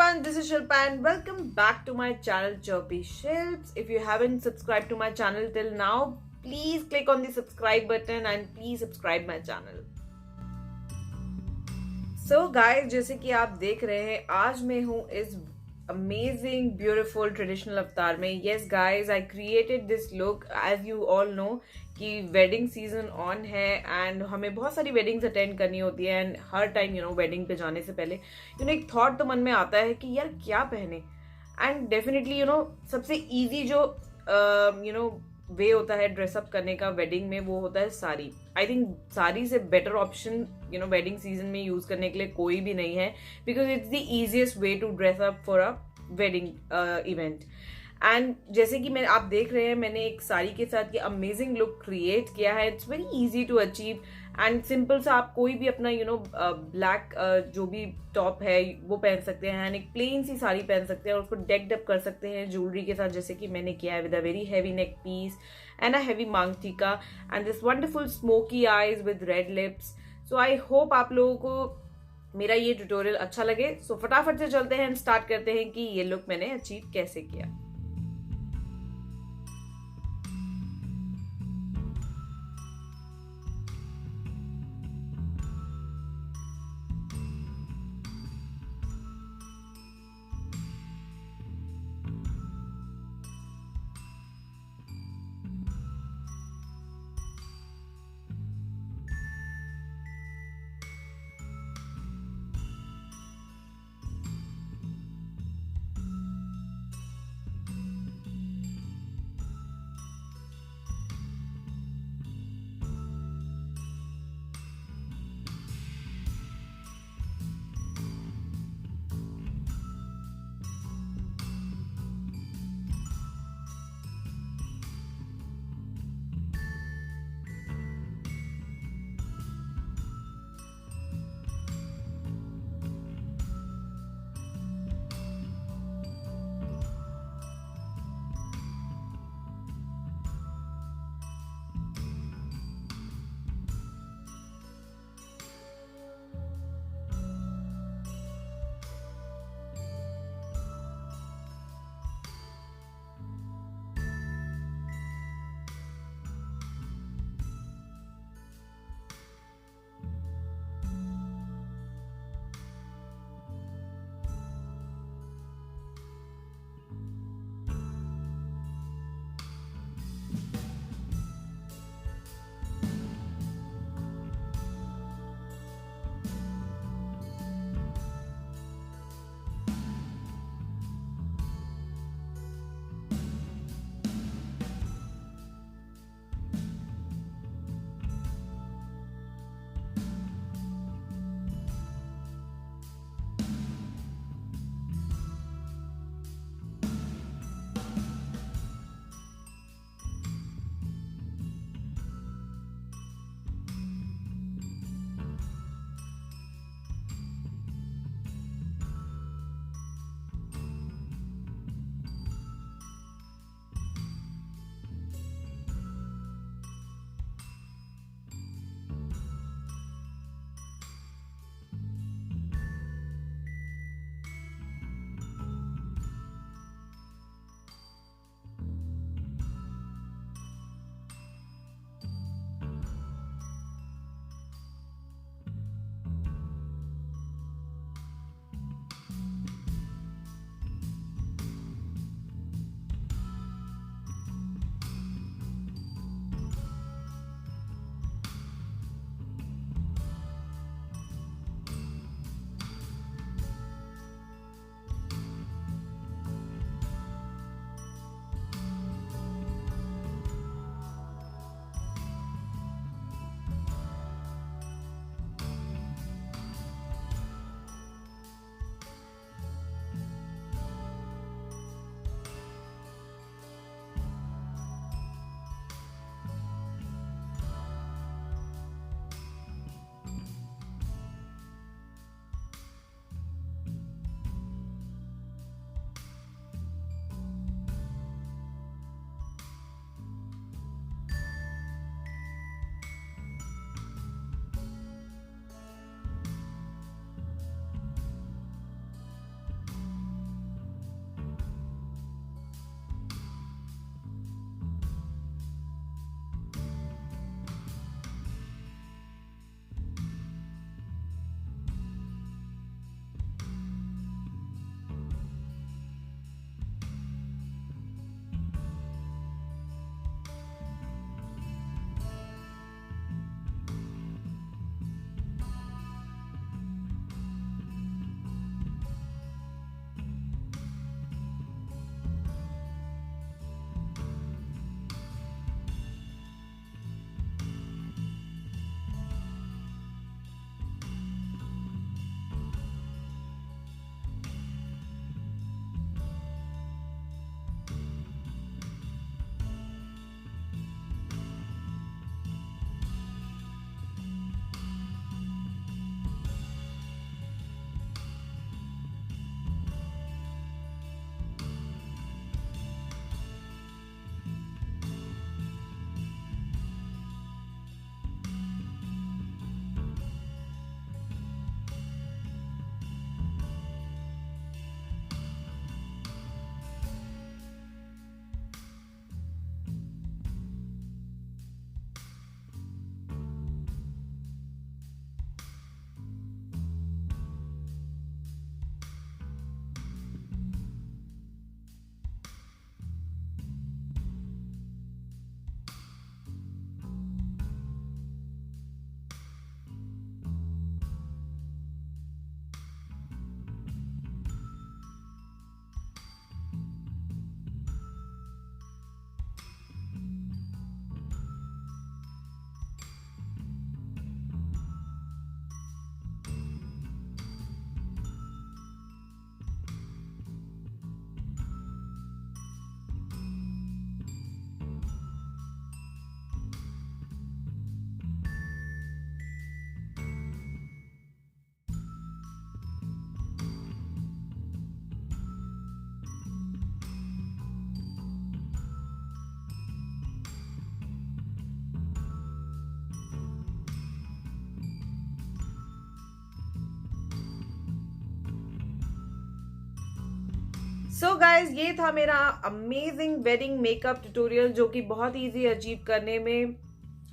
everyone, this is Shilpa and welcome back to my channel Chirpy Shilps. If you haven't subscribed to my channel till now, please click on the subscribe button and please subscribe my channel. So guys, जैसे कि आप देख रहे हैं, आज मैं हूँ इस amazing beautiful traditional अवतार में. Yes guys, I created this look as you all know कि वेडिंग सीजन ऑन है एंड हमें बहुत सारी वेडिंग्स अटेंड करनी होती है एंड हर टाइम वेडिंग पे जाने से पहले एक थॉट तो मन में आता है कि यार क्या पहने. एंड डेफिनेटली सबसे इजी जो वे होता है ड्रेसअप करने का वेडिंग में वो होता है साड़ी. आई थिंक साड़ी से बेटर ऑप्शन वेडिंग सीजन में यूज करने के लिए कोई भी नहीं है, because it's the easiest way to dress up for a wedding event. And जैसे कि आप देख रहे हैं, मैंने एक साड़ी के साथ ये अमेजिंग लुक क्रिएट किया है. It's very easy to achieve and simple सा आप कोई भी अपना ब्लैक जो भी टॉप है वो पहन सकते हैं एंड एक प्लेन सी साड़ी पहन सकते हैं और उसको डेक्ड अप कर सकते हैं ज्वेलरी के साथ, जैसे कि मैंने किया है with a very heavy neck piece and a heavy maang tikka and this wonderful smoky eyes with red lips. So I hope आप लोगों को मेरा ये ट्यूटोरियल अच्छा लगे. सो फटाफट से चलते हैं एंड स्टार्ट करते हैं कि ये लुक मैंने अचीव कैसे किया. सो गाइज ये था मेरा अमेजिंग वेडिंग मेकअप ट्यूटोरियल जो कि बहुत ईजी अचीव करने में।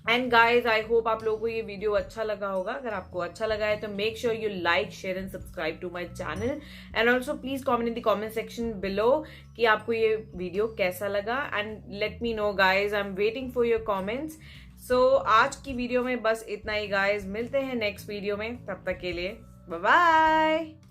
एंड गाइज आई होप आप लोगों को ये वीडियो अच्छा लगा होगा। अगर आपको अच्छा लगा है तो make sure you like share and subscribe to my channel and also please comment in the comment section below कि आपको ये वीडियो कैसा लगा and let me know guys, I am waiting for your comments. So आज की video में बस इतना ही गाइज, मिलते हैं नेक्स्ट वीडियो में, तब तक के लिए बाय बाय।